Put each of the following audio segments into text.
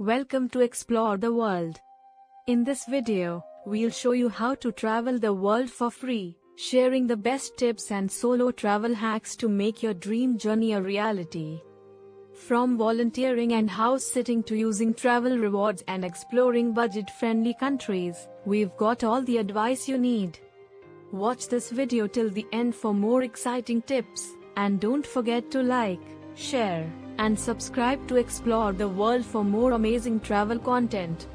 Welcome to Explore the World. In this video, we'll show you how to travel the world for free, sharing the best tips and solo travel hacks to make your dream journey a reality. From volunteering and house sitting to using travel rewards and exploring budget-friendly countries, we've got all the advice you need. Watch this video till the end for more exciting tips, and don't forget to like, share, and subscribe to Explore the World for more amazing travel content.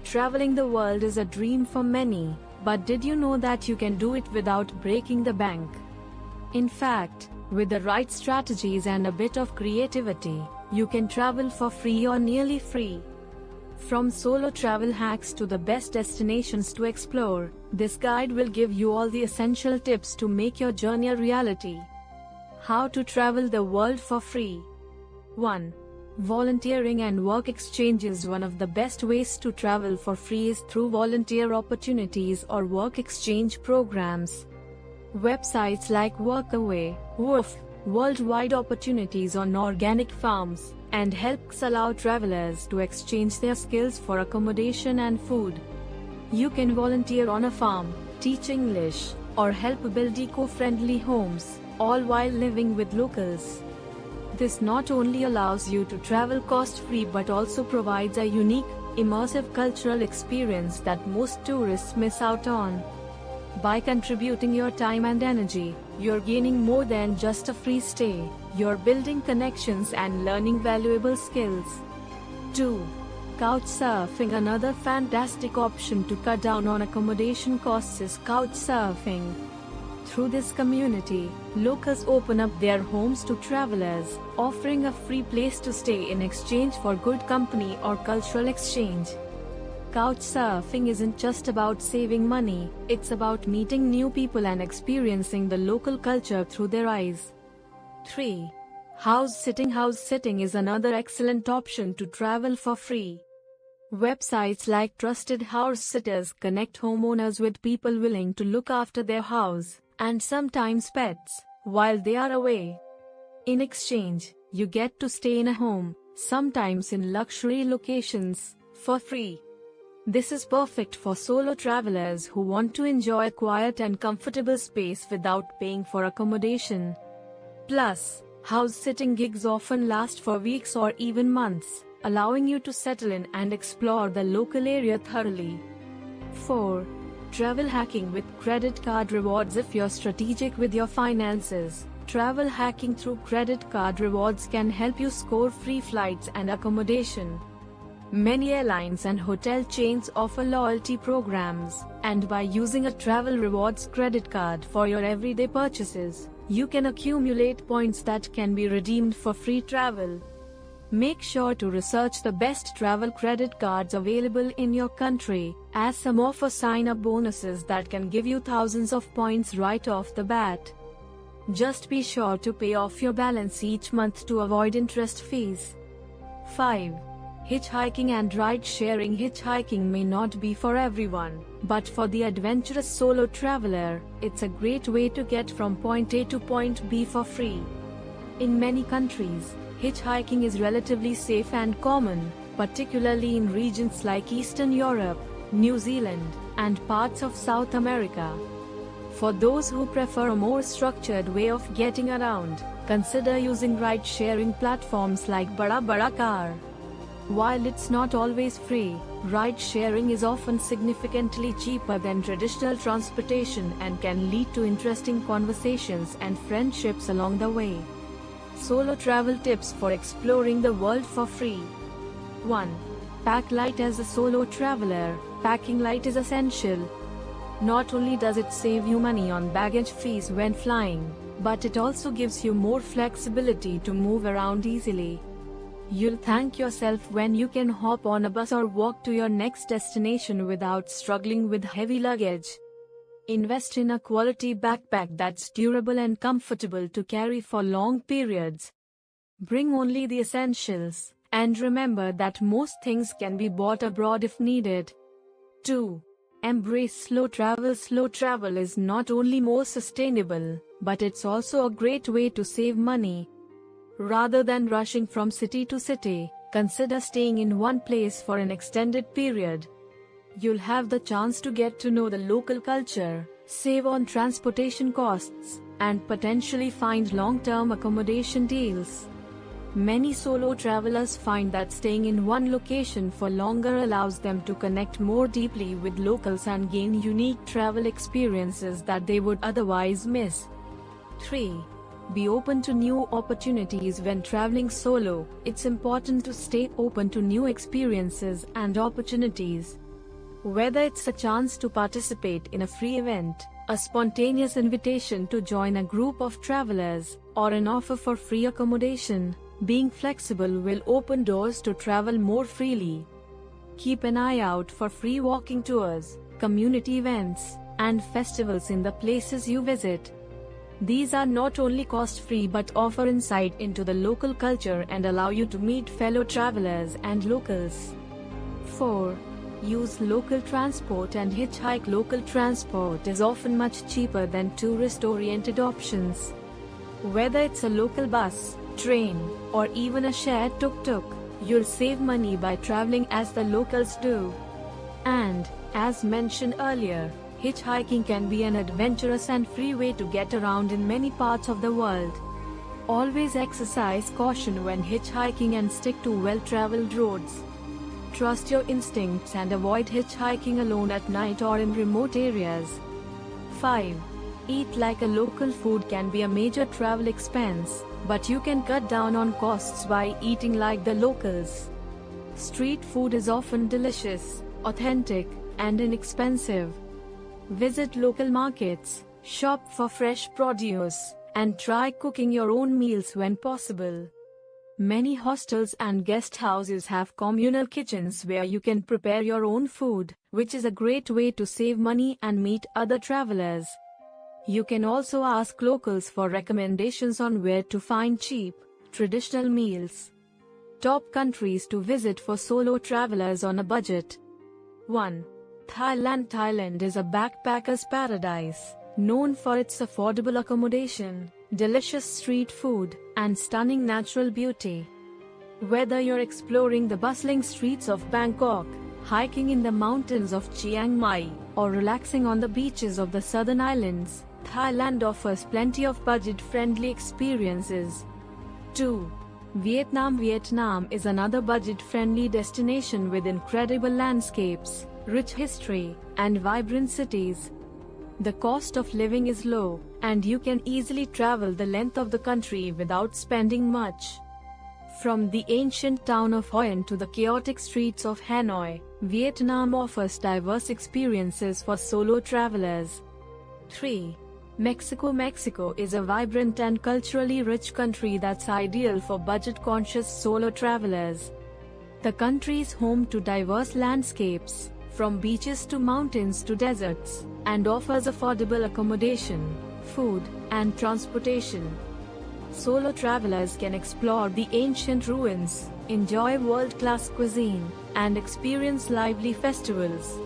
Traveling the world is a dream for many, but did you know that you can do it without breaking the bank? In fact, with the right strategies and a bit of creativity, you can travel for free or nearly free. From solo travel hacks to the best destinations to explore, this guide will give you all the essential tips to make your journey a reality. How to travel the world for free. 1. Volunteering and work exchange is one of the best ways to travel for free is through volunteer opportunities or work exchange programs. Websites like Workaway, Woof, Worldwide Opportunities on organic farms, and Helps allow travelers to exchange their skills for accommodation and food. You can volunteer on a farm, teach English, or help build eco-friendly homes, all while living with locals. This not only allows you to travel cost-free but also provides a unique, immersive cultural experience that most tourists miss out on. By contributing your time and energy, you're gaining more than just a free stay, you're building connections and learning valuable skills. 2. Couchsurfing. Another fantastic option to cut down on accommodation costs is couchsurfing. Through this community, locals open up their homes to travelers, offering a free place to stay in exchange for good company or cultural exchange. Couchsurfing isn't just about saving money, it's about meeting new people and experiencing the local culture through their eyes. 3. House sitting. House sitting is another excellent option to travel for free. Websites like Trusted House Sitters connect homeowners with people willing to look after their house, and sometimes pets, while they are away. In exchange, you get to stay in a home, sometimes in luxury locations, for free. This is perfect for solo travelers who want to enjoy a quiet and comfortable space without paying for accommodation. Plus, house-sitting gigs often last for weeks or even months, allowing you to settle in and explore the local area thoroughly. 4. Travel hacking with credit card rewards. If you're strategic with your finances, travel hacking through credit card rewards can help you score free flights and accommodation. Many airlines and hotel chains offer loyalty programs, and by using a travel rewards credit card for your everyday purchases, you can accumulate points that can be redeemed for free travel. Make sure to research the best travel credit cards available in your country, as some offer sign-up bonuses that can give you thousands of points right off the bat. Just be sure to pay off your balance each month to avoid interest fees. 5. Hitchhiking and ride-sharing. Hitchhiking may not be for everyone, but for the adventurous solo traveler, it's a great way to get from point A to point B for free. In many countries, hitchhiking is relatively safe and common, particularly in regions like Eastern Europe, New Zealand, and parts of South America. For those who prefer a more structured way of getting around, consider using ride-sharing platforms like Bada Car. While it's not always free, ride-sharing is often significantly cheaper than traditional transportation and can lead to interesting conversations and friendships along the way. Solo travel tips for exploring the world for free. 1. Pack light. As a solo traveler, packing light is essential. Not only does it save you money on baggage fees when flying, but it also gives you more flexibility to move around easily. You'll thank yourself when you can hop on a bus or walk to your next destination without struggling with heavy luggage. Invest in a quality backpack that's durable and comfortable to carry for long periods. Bring only the essentials, and remember that most things can be bought abroad if needed. 2. Embrace slow travel. Slow travel is not only more sustainable, but it's also a great way to save money. Rather than rushing from city to city, Consider staying in one place for an extended period. You'll have the chance to get to know the local culture, save on transportation costs, and potentially find long-term accommodation deals. Many solo travelers find that staying in one location for longer allows them to connect more deeply with locals and gain unique travel experiences that they would otherwise miss. 3. Be open to new opportunities when traveling solo. It's important to stay open to new experiences and opportunities. Whether it's a chance to participate in a free event, a spontaneous invitation to join a group of travelers, or an offer for free accommodation, being flexible will open doors to travel more freely. Keep an eye out for free walking tours, community events, and festivals in the places you visit. These are not only cost-free but offer insight into the local culture and allow you to meet fellow travelers and locals. 4. Use local transport and hitchhike. Local transport is often much cheaper than tourist-oriented options. Whether it's a local bus, train, or even a shared tuk-tuk, you'll save money by traveling as the locals do. And, as mentioned earlier, hitchhiking can be an adventurous and free way to get around in many parts of the world. Always exercise caution when hitchhiking and stick to well-traveled roads. Trust your instincts and avoid hitchhiking alone at night or in remote areas. 5. Eat like a local. Food can be a major travel expense, but you can cut down on costs by eating like the locals. Street food is often delicious, authentic, and inexpensive. Visit local markets, shop for fresh produce, and try cooking your own meals when possible. Many hostels and guest houses have communal kitchens where you can prepare your own food, which is a great way to save money and meet other travelers. You can also ask locals for recommendations on where to find cheap, traditional meals. Top countries to visit for solo travelers on a budget. 1. Thailand. Thailand is a backpacker's paradise, known for its affordable accommodation, delicious street food, and stunning natural beauty. Whether you're exploring the bustling streets of Bangkok, hiking in the mountains of Chiang Mai, or relaxing on the beaches of the southern islands, Thailand offers plenty of budget-friendly experiences. 2. Vietnam. Vietnam is another budget-friendly destination with incredible landscapes, rich history, and vibrant cities. The cost of living is low, and you can easily travel the length of the country without spending much. From the ancient town of Hoi An to the chaotic streets of Hanoi, Vietnam offers diverse experiences for solo travelers. 3. Mexico. Mexico is a vibrant and culturally rich country that's ideal for budget-conscious solo travelers. The country is home to diverse landscapes, from beaches to mountains to deserts, and offers affordable accommodation, food, and transportation. Solo travelers can explore the ancient ruins, enjoy world-class cuisine, and experience lively festivals.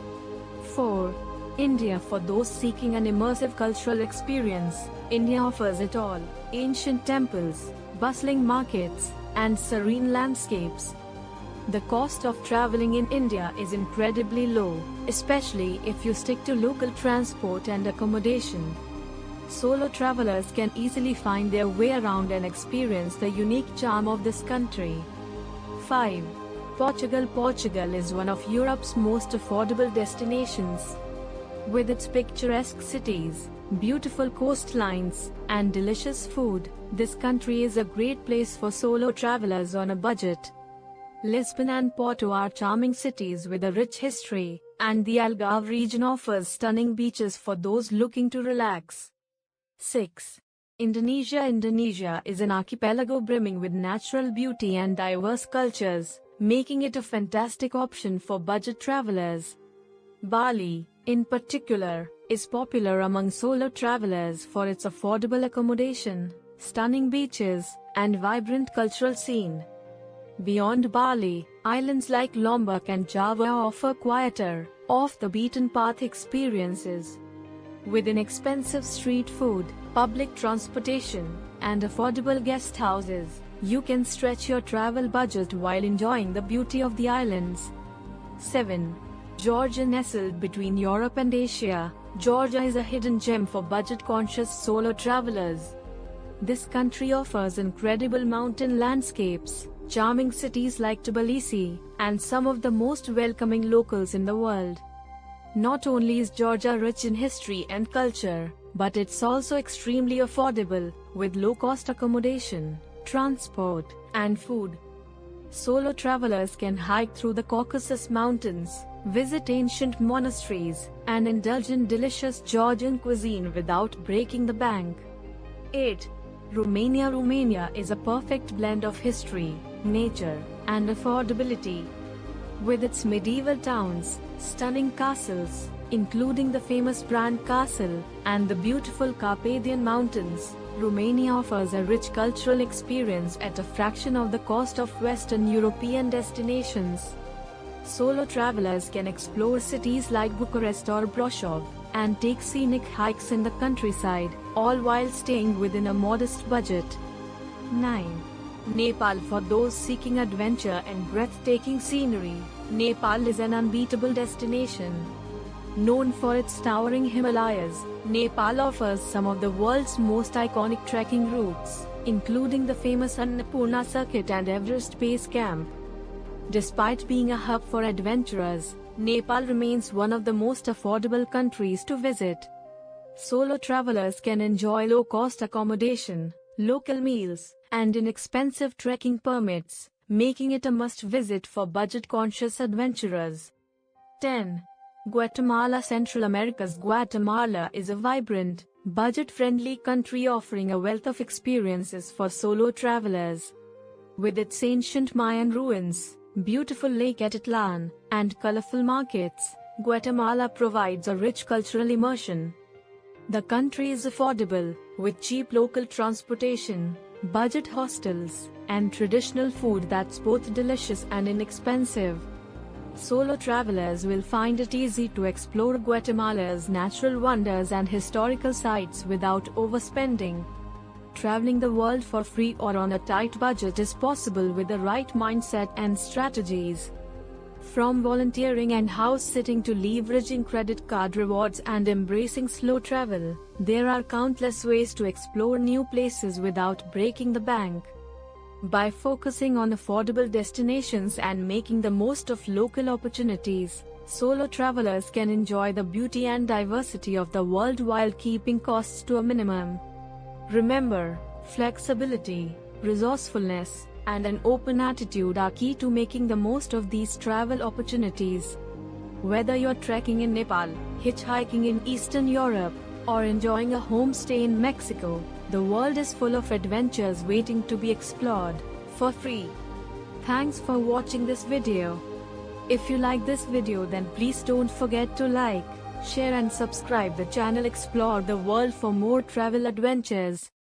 4. India. For those seeking an immersive cultural experience, India offers it all: ancient temples, bustling markets, and serene landscapes. The cost of traveling in India is incredibly low, especially if you stick to local transport and accommodation. Solo travelers can easily find their way around and experience the unique charm of this country. 5. Portugal. Portugal is one of Europe's most affordable destinations. With its picturesque cities, beautiful coastlines, and delicious food, this country is a great place for solo travelers on a budget. Lisbon and Porto are charming cities with a rich history, and the Algarve region offers stunning beaches for those looking to relax. 6. Indonesia. Indonesia is an archipelago brimming with natural beauty and diverse cultures, making it a fantastic option for budget travelers. Bali, in particular, is popular among solo travelers for its affordable accommodation, stunning beaches, and vibrant cultural scene. Beyond Bali, islands like Lombok and Java offer quieter, off-the-beaten-path experiences. With inexpensive street food, public transportation, and affordable guest houses, You can stretch your travel budget while enjoying the beauty of the islands. 7. Georgia. Nestled between Europe and Asia, Georgia is a hidden gem for budget-conscious solo travelers. This country offers incredible mountain landscapes, charming cities like Tbilisi, and some of the most welcoming locals in the world. Not only is Georgia rich in history and culture, but it's also extremely affordable, with low-cost accommodation, transport, and food. Solo travelers can hike through the Caucasus Mountains, visit ancient monasteries, and indulge in delicious Georgian cuisine without breaking the bank. 8. Romania. Romania is a perfect blend of history, nature, and affordability. With its medieval towns, stunning castles, including the famous Bran Castle, and the beautiful Carpathian Mountains, Romania offers a rich cultural experience at a fraction of the cost of Western European destinations. Solo travelers can explore cities like Bucharest or Brașov, and take scenic hikes in the countryside, all while staying within a modest budget. 9. Nepal. For those seeking adventure and breathtaking scenery, Nepal is an unbeatable destination. Known for its towering Himalayas, Nepal offers some of the world's most iconic trekking routes, including the famous Annapurna Circuit and Everest Base Camp. Despite being a hub for adventurers, Nepal remains one of the most affordable countries to visit. Solo travelers can enjoy low-cost accommodation, local meals, and inexpensive trekking permits, making it a must-visit for budget-conscious adventurers. 10. Guatemala. Central America's Guatemala is a vibrant, budget-friendly country offering a wealth of experiences for solo travelers. With its ancient Mayan ruins, beautiful Lake Atitlan, and colorful markets, Guatemala provides a rich cultural immersion. The country is affordable, with cheap local transportation, budget hostels, and traditional food that's both delicious and inexpensive. Solo travelers will find it easy to explore Guatemala's natural wonders and historical sites without overspending. Traveling the world for free or on a tight budget is possible with the right mindset and strategies. From volunteering and house-sitting to leveraging credit card rewards and embracing slow travel, there are countless ways to explore new places without breaking the bank. By focusing on affordable destinations and making the most of local opportunities, solo travelers can enjoy the beauty and diversity of the world while keeping costs to a minimum. Remember, flexibility, resourcefulness, and an open attitude are key to making the most of these travel opportunities. Whether you're trekking in Nepal, hitchhiking in Eastern Europe, or enjoying a homestay in Mexico, the world is full of adventures waiting to be explored, for free. Thanks for watching this video. If you like this video, then please don't forget to like, share and subscribe the channel. Explore the world for more travel adventures.